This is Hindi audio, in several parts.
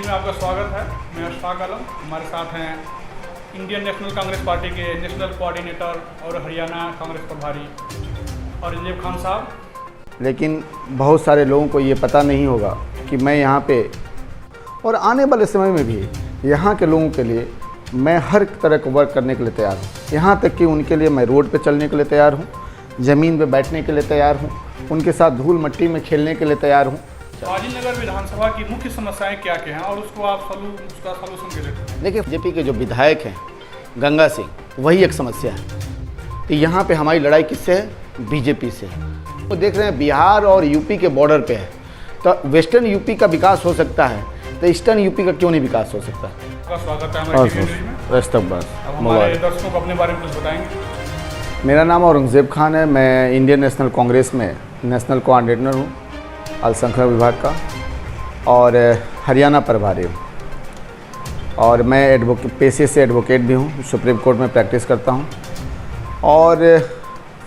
में आपका स्वागत है। मैं अशफाक आलम। हमारे साथ हैं इंडियन नेशनल कांग्रेस पार्टी के नेशनल कोऑर्डिनेटर और हरियाणा कांग्रेस प्रभारी औरंगजेब खान साहब। लेकिन बहुत सारे लोगों को ये पता नहीं होगा कि मैं यहाँ पे और आने वाले समय में भी यहाँ के लोगों के लिए मैं हर तरह का वर्क करने के लिए तैयार हूँ। यहाँ तक कि उनके लिए मैं रोड पे चलने के लिए तैयार हूँ, ज़मीन पे बैठने के लिए तैयार हूँ, उनके साथ धूल मट्टी में खेलने के लिए तैयार हूँ। फाजिलनगर विधानसभा की मुख्य समस्याएं क्या क्या हैं और उसको आप उसका सलूशन कैसे देते? देखिए, बीजेपी के जो विधायक हैं गंगा सिंह, वही एक समस्या है। तो यहाँ पे हमारी लड़ाई किससे है? बीजेपी से है। वो देख रहे हैं बिहार और यूपी के बॉर्डर पे है, तो वेस्टर्न यूपी का विकास हो सकता है तो ईस्टर्न यूपी का क्यों नहीं विकास हो सकता? आपका स्वागत है हमारे टीवी न्यूज़ में। अब हमारे दर्शकों को अपने बारे में कुछ बताएंगे। मेरा नाम औरंगजेब खान है। मैं इंडियन नेशनल कांग्रेस में नेशनल कोऑर्डिनेटर हूँ, अल्पसंख्यक विभाग का, और हरियाणा प्रभारी हूँ। और मैं पेशे से एडवोकेट भी हूँ, सुप्रीम कोर्ट में प्रैक्टिस करता हूँ। और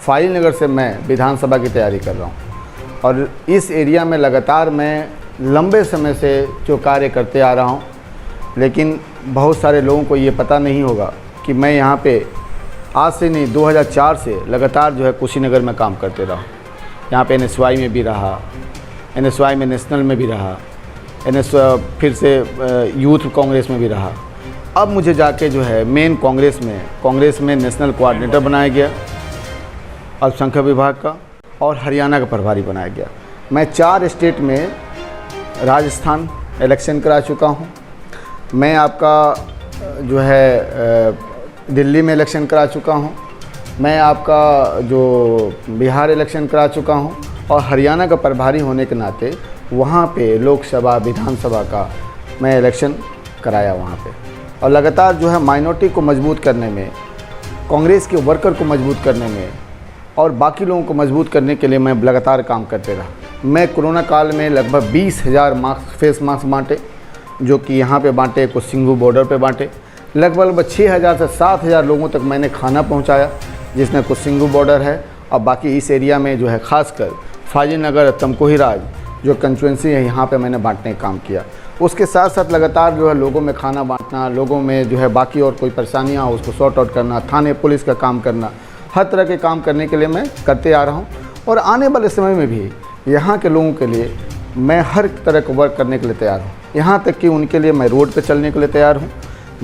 फाजिलनगर से मैं विधानसभा की तैयारी कर रहा हूँ। और इस एरिया में लगातार मैं लंबे समय से जो कार्य करते आ रहा हूँ, लेकिन बहुत सारे लोगों को ये पता नहीं होगा कि मैं यहाँ पे आज से नहीं 2004 से लगातार जो है कुशीनगर में काम करते रहा। यहाँ पे NSY में भी रहा, NSY में नेशनल में भी रहा, फिर से यूथ कांग्रेस में भी रहा। अब मुझे जाके जो है मेन कांग्रेस में नेशनल कोऑर्डिनेटर बनाया गया अल्पसंख्यक विभाग का, और हरियाणा का प्रभारी बनाया गया। मैं 4 स्टेट में राजस्थान इलेक्शन करा चुका हूँ। मैं आपका जो है दिल्ली में इलेक्शन करा चुका हूँ। मैं आपका जो बिहार इलेक्शन करा चुका हूँ, और हरियाणा का प्रभारी होने के नाते वहाँ पे लोकसभा विधानसभा का मैं इलेक्शन कराया वहाँ पे। और लगातार जो है माइनॉरिटी को मजबूत करने में, कांग्रेस के वर्कर को मजबूत करने में और बाकी लोगों को मजबूत करने के लिए मैं लगातार काम करते रहा। मैं कोरोना काल में लगभग 20,000 फेस मास्क बाँटे, जो कि यहाँ पे बाँटे, कुछ सिंघू बॉर्डर पे बाँटे। लगभग 6,000 से 7,000 लोगों तक मैंने खाना पहुँचाया, जिसमें कुछ सिंघू बॉर्डर है और बाकी इस एरिया में जो है खासकर फाजिलनगर तमकोहीराज जो कंस्टिट्यूंसी है, यहाँ पे मैंने बांटने का काम किया। उसके साथ साथ लगातार जो है लोगों में खाना बांटना, लोगों में जो है बाकी और कोई परेशानियाँ हो उसको सॉर्ट आउट करना, थाने पुलिस का काम करना, हर तरह के काम करने के लिए मैं करते आ रहा हूँ। और आने वाले समय में भी यहाँ के लोगों के लिए मैं हर तरह का वर्क करने के लिए तैयार हूँ। यहाँ तक कि उनके लिए मैं रोड पर चलने के लिए तैयार हूँ,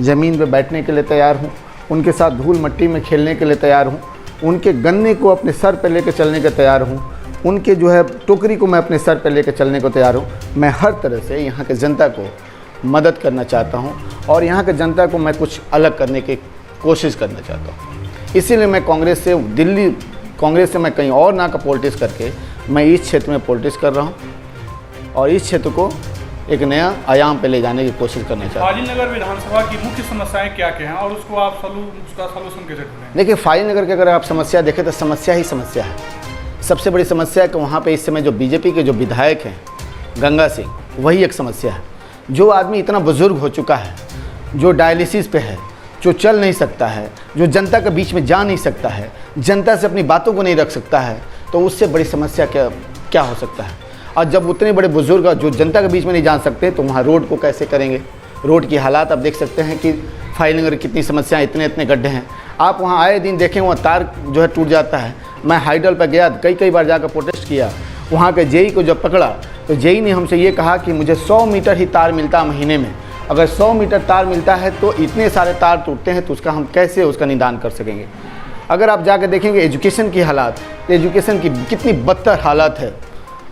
ज़मीन पर बैठने के लिए तैयार हूँ, उनके साथ धूल मट्टी में खेलने के लिए तैयार हूँ, उनके गन्ने को अपने सर पर लेकर चलने के तैयार हूँ, उनके जो है टोकरी को मैं अपने सर पर लेकर चलने को तैयार हूँ। मैं हर तरह से यहाँ के जनता को मदद करना चाहता हूँ और यहाँ के जनता को मैं कुछ अलग करने की कोशिश करना चाहता हूँ। इसीलिए मैं कांग्रेस से दिल्ली कांग्रेस से मैं कहीं और ना का पॉलिटिक्स करके मैं इस क्षेत्र में पॉलिटिक्स कर रहा हूँ और इस क्षेत्र को एक नया आयाम पे ले जाने की कोशिश करना चाहता हूँ। फाजिलनगर विधानसभा की मुख्य समस्याएं क्या क्या हैं और उसको आप उसका सलूशन कैसे ढूंढेंगे? देखिए, फाजिलनगर की अगर आप समस्या देखें तो समस्या ही समस्या है। सबसे बड़ी समस्या है कि वहाँ पे इस समय जो बीजेपी के जो विधायक हैं गंगा सिंह, वही एक समस्या है। जो आदमी इतना बुजुर्ग हो चुका है, जो डायलिसिस पे है, जो चल नहीं सकता है, जो जनता के बीच में जा नहीं सकता है, जनता से अपनी बातों को नहीं रख सकता है, तो उससे बड़ी समस्या क्या हो सकता है? और जब उतने बड़े बुजुर्ग जो जनता के बीच में नहीं जा सकते तो वहाँ रोड को कैसे करेंगे? रोड की हालात आप देख सकते हैं कि फाजिलनगर कितनी समस्याएं, इतने गड्ढे हैं। आप वहाँ आए दिन देखें, वहाँ तार जो है टूट जाता है। मैं हाइडल पर गया, कई बार जाकर प्रोटेस्ट किया। वहाँ के जेई को जब पकड़ा तो जेई ने हमसे ये कहा कि मुझे 100 मीटर ही तार मिलता है महीने में। अगर 100 मीटर तार मिलता है तो इतने सारे तार टूटते हैं, तो उसका हम कैसे उसका निदान कर सकेंगे? अगर आप जाकर देखेंगे एजुकेशन की हालात, एजुकेशन की कितनी बदतर हालत है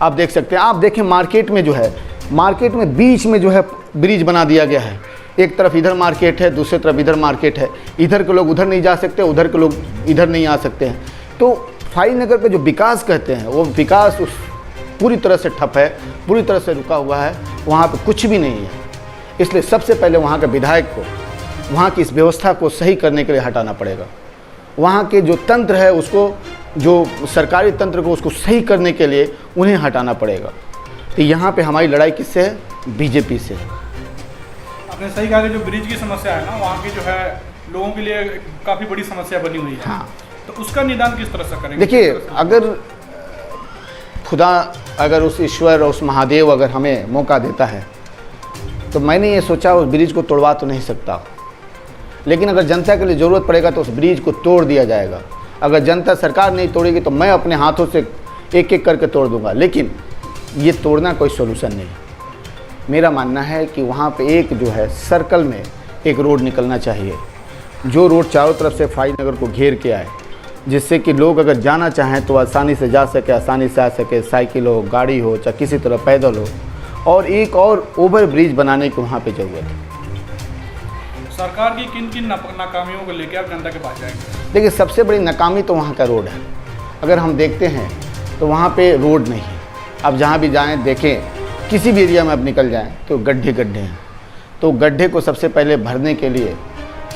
आप देख सकते हैं। आप देखें मार्केट में जो है, मार्केट में बीच में जो है ब्रिज बना दिया गया है। एक तरफ इधर मार्केट है, दूसरी तरफ इधर मार्केट है। इधर के लोग उधर नहीं जा सकते, उधर के लोग इधर नहीं आ सकते हैं। तो फाजिलनगर का जो विकास कहते हैं, वो विकास पूरी तरह से ठप है, पूरी तरह से रुका हुआ है। वहाँ पे कुछ भी नहीं है। इसलिए सबसे पहले वहाँ के विधायक को वहाँ की इस व्यवस्था को सही करने के लिए हटाना पड़ेगा। वहाँ के जो तंत्र है उसको, जो सरकारी तंत्र को, उसको सही करने के लिए उन्हें हटाना पड़ेगा। तो यहाँ पे हमारी लड़ाई किससे है? बीजेपी से। आपने सही कहा कि जो ब्रिज की समस्या है ना, वहाँ की जो है लोगों के लिए काफ़ी बड़ी समस्या बनी हुई है। हाँ, तो उसका निदान किस तरह से करेंगे? देखिए, अगर खुदा, अगर उस ईश्वर और उस महादेव अगर हमें मौका देता है तो मैंने ये सोचा उस ब्रिज को तोड़वा तो नहीं सकता, लेकिन अगर जनता के लिए ज़रूरत पड़ेगा तो उस ब्रिज को तोड़ दिया जाएगा। अगर जनता सरकार नहीं तोड़ेगी तो मैं अपने हाथों से एक एक करके तोड़ दूंगा, लेकिन ये तोड़ना कोई सोल्यूशन नहीं है। मेरा मानना है कि वहाँ पे एक जो है सर्कल में एक रोड निकलना चाहिए, जो रोड चारों तरफ से फाई नगर को घेर के आए, जिससे कि लोग अगर जाना चाहें तो आसानी से जा सके, आसानी से आ सके, साइकिल हो, गाड़ी हो, चाहे किसी तरह पैदल हो। और एक और ओवर ब्रिज बनाने की वहाँ पे ज़रूरत है। सरकार की किन किन नाकामियों को लेकर आप जनता के पास जाएंगे? देखिए, सबसे बड़ी नाकामी तो वहाँ का रोड है। अगर हम देखते हैं तो वहाँ पे रोड नहीं है। अब जहाँ भी जाएं देखें, किसी भी एरिया में अब निकल जाएं तो गड्ढे गड्ढे हैं। तो गड्ढे को सबसे पहले भरने के लिए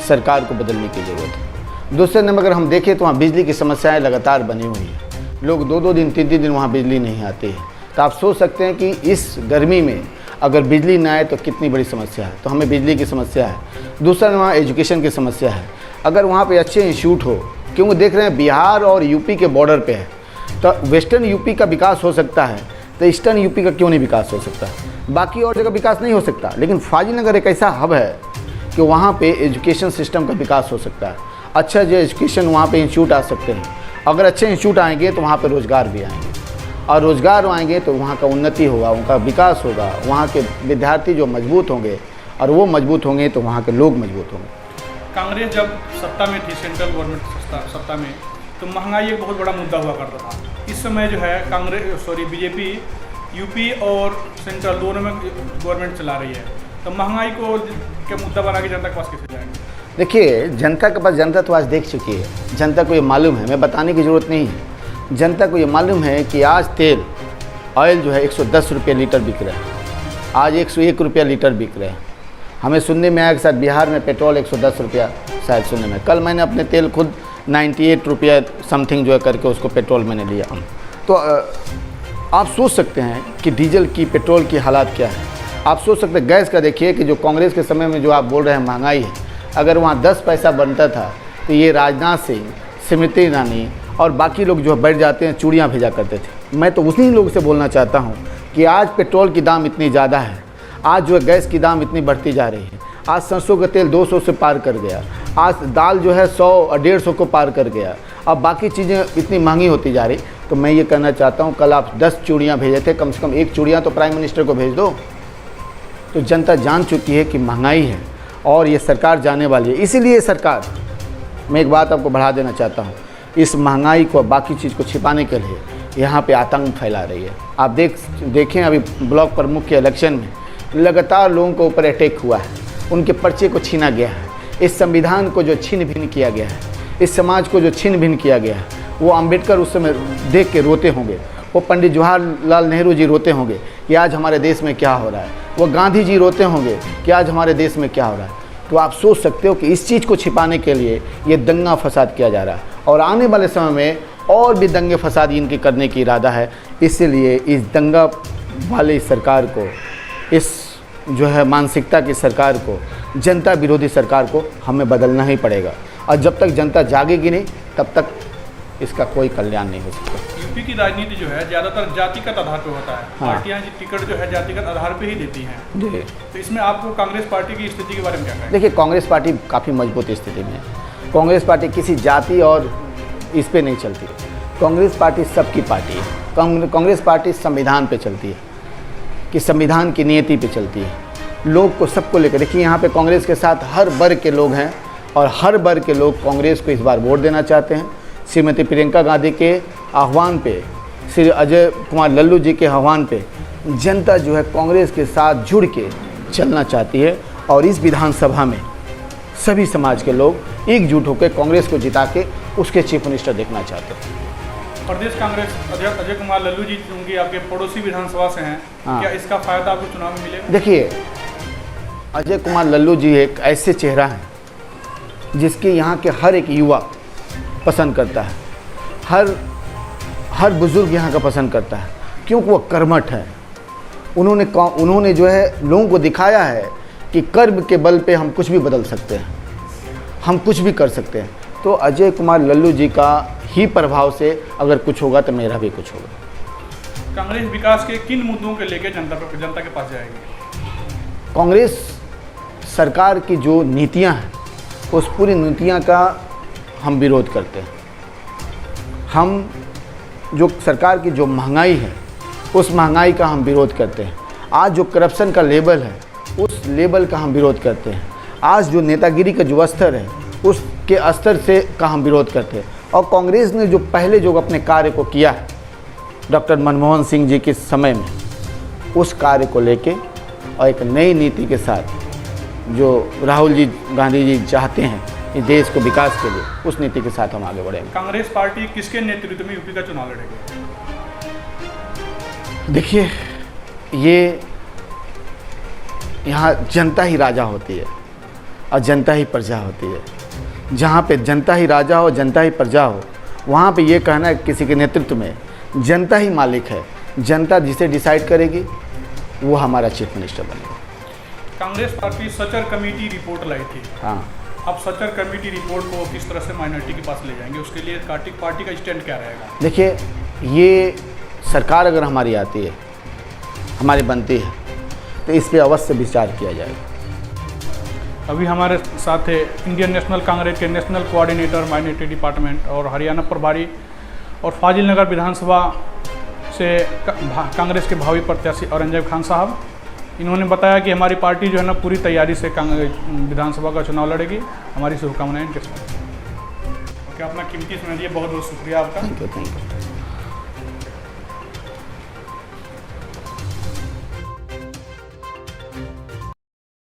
सरकार को बदलने की ज़रूरत है। दूसरे नंबर अगर हम देखें तो वहाँ बिजली की समस्याएं लगातार बनी हुई हैं। लोग 2-2 दिन 3-3 दिन वहाँ बिजली नहीं आती है। तो आप सोच सकते हैं कि इस गर्मी में अगर बिजली ना आए तो कितनी बड़ी समस्या है। तो हमें बिजली की समस्या है। दूसरा वहाँ एजुकेशन की समस्या है। अगर वहाँ पे अच्छे इंस्टीट्यूट हो, क्योंकि देख रहे हैं बिहार और यूपी के बॉर्डर पे है, तो वेस्टर्न यूपी का विकास हो सकता है तो ईस्टर्न यूपी का क्यों नहीं विकास हो सकता? बाकी और जगह विकास नहीं हो सकता, लेकिन फाजिलनगर एक ऐसा हब है कि वहाँ पे एजुकेशन सिस्टम का विकास हो सकता है। अच्छा जो एजुकेशन वहाँ पे इंस्टीट्यूट आ सकते हैं। अगर अच्छे इंस्टीट्यूट आएंगे तो वहाँ पे रोज़गार भी आएंगे, और रोज़गार आएंगे तो वहाँ का उन्नति होगा, उनका विकास होगा। वहाँ के विद्यार्थी जो मजबूत होंगे और वो मजबूत होंगे तो वहाँ के लोग मजबूत होंगे। कांग्रेस जब सत्ता में थी, सेंट्रल गवर्नमेंट सत्ता में, तो महंगाई एक बहुत बड़ा मुद्दा हुआ करता था। इस समय जो है बीजेपी यूपी और सेंट्रल दोनों में गवर्नमेंट चला रही है, तो महंगाई को के मुद्दा बना के जनता के पास कैसे जाएंगे? देखिए, जनता के पास जनता तो आज देख चुकी है। जनता को ये मालूम है, मैं बताने की ज़रूरत नहीं है। जनता को ये मालूम है कि आज तेल ऑयल जो है 110 रुपये लीटर बिक रहा है, आज 101 रुपया लीटर बिक रहा है। हमें सुनने में आया कि शायद बिहार में पेट्रोल 110 रुपया शायद सुनने में। कल मैंने अपने तेल खुद 98 रुपया समथिंग जो है करके उसको पेट्रोल मैंने लिया। तो आप सोच सकते हैं कि डीजल की, पेट्रोल की हालात क्या है। आप सोच सकते हैं गैस का। देखिए कि जो कांग्रेस के समय में जो आप बोल रहे हैं महंगाई है, अगर वहाँ 10 पैसा बनता था तो ये राजनाथ सिंह, स्मृति ईरानी और बाकी लोग जो बैठ जाते हैं चूड़ियाँ भेजा करते थे। मैं तो उन्हीं लोगों से बोलना चाहता हूँ कि आज पेट्रोल की दाम इतनी ज़्यादा है, आज जो है गैस की दाम इतनी बढ़ती जा रही है। आज सरसों का तेल 200 से पार कर गया, आज दाल जो है 100 और 150 को पार कर गया। अब बाकी चीज़ें इतनी महंगी होती जा रही। तो मैं ये कहना चाहता हूँ, कल आप 10 चूड़ियाँ भेजे थे, कम से कम 1 चूड़ियाँ तो प्राइम मिनिस्टर को भेज दो। तो जनता जान चुकी है कि महंगाई है और ये सरकार जाने वाली है। इसीलिए सरकार, मैं एक बात आपको बढ़ा देना चाहता हूँ, इस महंगाई को, बाकी चीज़ को छिपाने के लिए यहाँ पे आतंक फैला रही है। आप देखें अभी ब्लॉक प्रमुख के इलेक्शन में लगातार लोगों के ऊपर अटैक हुआ है, उनके पर्चे को छीना गया है। इस संविधान को जो छीन भिन्न किया गया है, इस समाज को जो छीन भिन्न किया गया है, वो अम्बेडकर उस समय देख के रोते होंगे, वो पंडित जवाहरलाल नेहरू जी रोते होंगे कि आज हमारे देश में क्या हो रहा है, वो गांधी जी रोते होंगे कि आज हमारे देश में क्या हो रहा है। तो आप सोच सकते हो कि इस चीज़ को छिपाने के लिए ये दंगा फसाद किया जा रहा है, और आने वाले समय में और भी दंगे फसाद इनके करने की इरादा है। इसलिए इस दंगा वाली सरकार को, इस जो है मानसिकता की सरकार को, जनता विरोधी सरकार को हमें बदलना ही पड़ेगा। और जब तक जनता जागेगी नहीं तब तक इसका कोई कल्याण नहीं हो सकता। यूपी की राजनीति जो है ज़्यादातर जातिगत आधार पर होता है। हाँ। पार्टियां टिकट जो है जातिगत आधार पर ही देती हैं। जी, तो इसमें आपको कांग्रेस पार्टी की स्थिति के बारे में क्या कहें? देखिए, कांग्रेस पार्टी काफ़ी मजबूत स्थिति में है। कांग्रेस पार्टी किसी जाति और इस पे नहीं चलती। कांग्रेस पार्टी सबकी पार्टी है। कांग्रेस पार्टी संविधान पे चलती है, कि संविधान की नियति पे चलती है। लोग को सबको लेकर, देखिए यहाँ पे कांग्रेस के साथ हर वर्ग के लोग हैं, और हर वर्ग के लोग कांग्रेस को इस बार वोट देना चाहते हैं। श्रीमती प्रियंका गांधी के आह्वान पे, श्री अजय कुमार लल्लू जी के आह्वान पे जनता जो है कांग्रेस के साथ जुड़ के चलना चाहती है। और इस विधानसभा में सभी समाज के लोग एकजुट होकर कांग्रेस को जिता के उसके चीफ मिनिस्टर देखना चाहते हैं। प्रदेश कांग्रेस अध्यक्ष अजय कुमार लल्लू जी चूँकि आपके पड़ोसी विधानसभा से हैं, हाँ। क्या इसका फायदा आपको चुनाव में मिलेगा? देखिए, अजय कुमार लल्लू जी एक ऐसे चेहरा हैं जिसके यहाँ के हर एक युवा पसंद करता है, हर बुजुर्ग यहाँ का पसंद करता है, क्योंकि वो कर्मठ है। उन्होंने जो है लोगों को दिखाया है कि कर्म के बल पे हम कुछ भी बदल सकते हैं, हम कुछ भी कर सकते हैं। तो अजय कुमार लल्लू जी का ही प्रभाव से अगर कुछ होगा तो मेरा भी कुछ होगा। कांग्रेस विकास के किन मुद्दों के लेकर जनता के पास जाएगी? कांग्रेस सरकार की जो नीतियां हैं उस पूरी नीतियां का हम विरोध करते हैं। हम जो सरकार की जो महंगाई है उस महंगाई का हम विरोध करते हैं। आज जो करप्शन का लेवल है उस लेवल का हम विरोध करते हैं। आज जो नेतागिरी का जो स्तर है उसके स्तर से का हम विरोध करते हैं। और कांग्रेस ने जो पहले जो अपने कार्य को किया है डॉक्टर मनमोहन सिंह जी के समय में, उस कार्य को लेके और एक नई नीति के साथ जो राहुल जी गांधी जी चाहते हैं इस देश को विकास के लिए, उस नीति के साथ हम आगे बढ़ेंगे। कांग्रेस पार्टी किसके नेतृत्व में यूपी का चुनाव लड़ेगी? देखिए, ये यहाँ जनता ही राजा होती है और जनता ही प्रजा होती है। जहाँ पे जनता ही राजा हो, जनता ही प्रजा हो, वहाँ पे ये कहना है किसी के नेतृत्व में जनता ही मालिक है, जनता जिसे डिसाइड करेगी वो हमारा चीफ मिनिस्टर बनेगा। Congress party Sachar committee report लाई थी। हाँ, अब सचर कमेटी रिपोर्ट को किस तरह से माइनॉरिटी के पास ले जाएंगे, उसके लिए पार्टी का स्टैंड क्या रहेगा? देखिए, ये सरकार अगर हमारी आती है, हमारी बनती है, तो इस पर अवश्य विचार किया जाएगा। अभी हमारे साथ है इंडियन नेशनल कांग्रेस के नेशनल कोऑर्डिनेटर माइनॉरिटी डिपार्टमेंट और हरियाणा प्रभारी और फाजिल नगर विधानसभा से कांग्रेस के भावी प्रत्याशी औरंगजेब खान साहब। इन्होंने बताया कि हमारी पार्टी जो है ना पूरी तैयारी से विधानसभा का चुनाव लड़ेगी। हमारी शुभकामनाएं इनके साथ। ओके, अपना कीमती समय दिए, बहुत बहुत शुक्रिया आपका। Thank you.